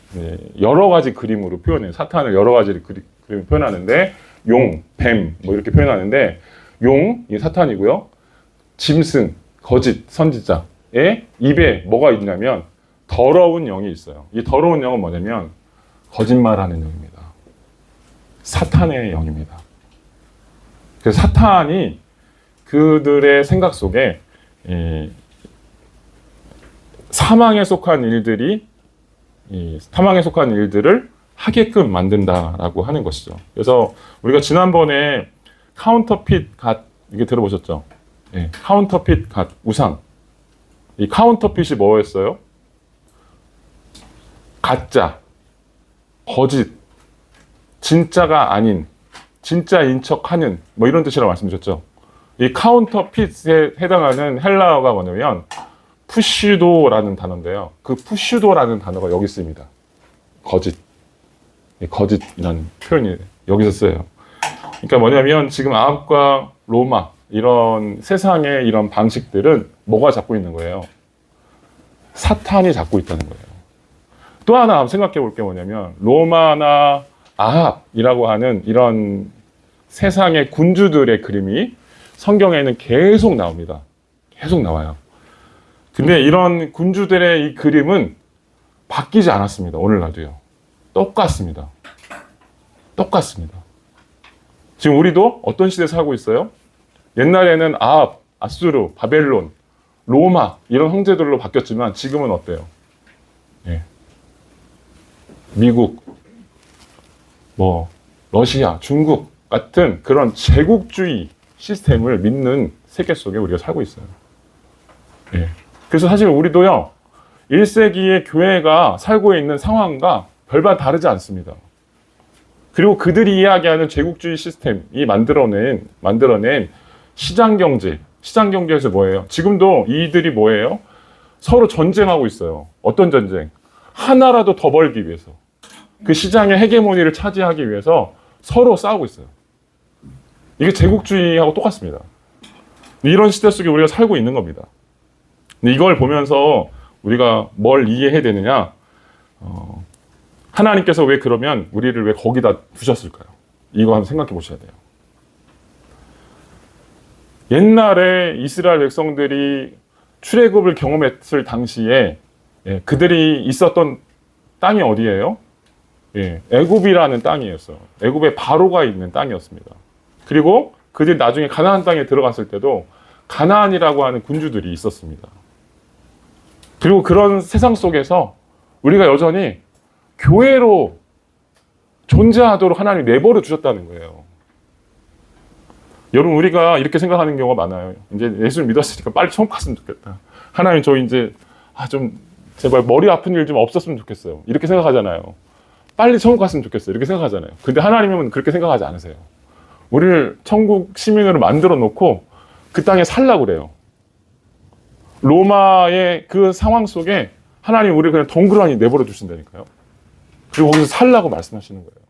여러 가지 그림으로 표현해요. 사탄을 여러 가지 그림으로 표현하는데 용, 뱀 뭐 이렇게 표현하는데 용이 사탄이고요. 짐승, 거짓, 선지자의 입에 뭐가 있냐면 더러운 영이 있어요. 이 더러운 영은 뭐냐면 거짓말하는 영입니다. 사탄의 영입니다. 그래서 사탄이 그들의 생각 속에 사망에 속한 일들을 하게끔 만든다라고 하는 것이죠. 그래서 우리가 지난번에 카운터핏 갓 이게 들어보셨죠? 네, 카운터핏 갓 우상. 이 카운터핏이 뭐였어요? 가짜, 거짓, 진짜가 아닌, 진짜인 척하는 뭐 이런 뜻이라고 말씀드렸죠. 이 카운터핏에 해당하는 헬라어가 뭐냐면 푸슈도라는 단어인데요. 그 푸슈도라는 단어가 여기 있습니다. 거짓. 거짓이라는 표현이 여기서 써요. 그러니까 뭐냐면 지금 아합과 로마 이런 세상의 이런 방식들은 뭐가 잡고 있는 거예요? 사탄이 잡고 있다는 거예요. 또 하나 생각해 볼 게 뭐냐면 로마나 아합이라고 하는 이런 세상의 군주들의 그림이 성경에는 계속 나옵니다. 계속 나와요. 근데 이런 군주들의 이 그림은 바뀌지 않았습니다. 오늘날도요. 똑같습니다. 똑같습니다. 지금 우리도 어떤 시대에 살고 있어요? 옛날에는 아합, 아수르, 바벨론, 로마 이런 형제들로 바뀌었지만 지금은 어때요? 예. 미국, 러시아, 중국 같은 그런 제국주의 시스템을 믿는 세계 속에 우리가 살고 있어요. 예. 그래서 사실 우리도요, 1세기의 교회가 살고 있는 상황과 별반 다르지 않습니다. 그리고 그들이 이야기하는 제국주의 시스템이 만들어낸 시장경제, 시장경제에서 뭐예요? 지금도 이들이 뭐예요? 서로 전쟁하고 있어요. 어떤 전쟁? 하나라도 더 벌기 위해서. 그 시장의 헤게모니를 차지하기 위해서 서로 싸우고 있어요. 이게 제국주의하고 똑같습니다. 이런 시대 속에 우리가 살고 있는 겁니다. 근데 이걸 보면서 우리가 뭘 이해해야 되느냐? 하나님께서 왜 그러면 우리를 왜 거기다 두셨을까요? 이거 한번 생각해 보셔야 돼요. 옛날에 이스라엘 백성들이 출애굽을 경험했을 당시에 그들이 있었던 땅이 어디예요? 애굽이라는 땅이었어요. 애굽에 바로가 있는 땅이었습니다. 그리고 그들이 나중에 가나안 땅에 들어갔을 때도 가나안이라고 하는 군주들이 있었습니다. 그리고 그런 세상 속에서 우리가 여전히 교회로 존재하도록 하나님이 내버려 두셨다는 거예요. 여러분, 우리가 이렇게 생각하는 경우가 많아요. 이제 예수를 믿었으니까 빨리 천국 갔으면 좋겠다. 하나님, 저 이제 좀 제발 머리 아픈 일 좀 없었으면 좋겠어요. 이렇게 생각하잖아요. 빨리 천국 갔으면 좋겠어요. 이렇게 생각하잖아요. 근데 하나님은 그렇게 생각하지 않으세요. 우리를 천국 시민으로 만들어 놓고 그 땅에 살라고 그래요. 로마의 그 상황 속에 하나님 우리를 그냥 덩그러니 내버려 두신다니까요. 그리고 거기서 살라고 말씀하시는 거예요.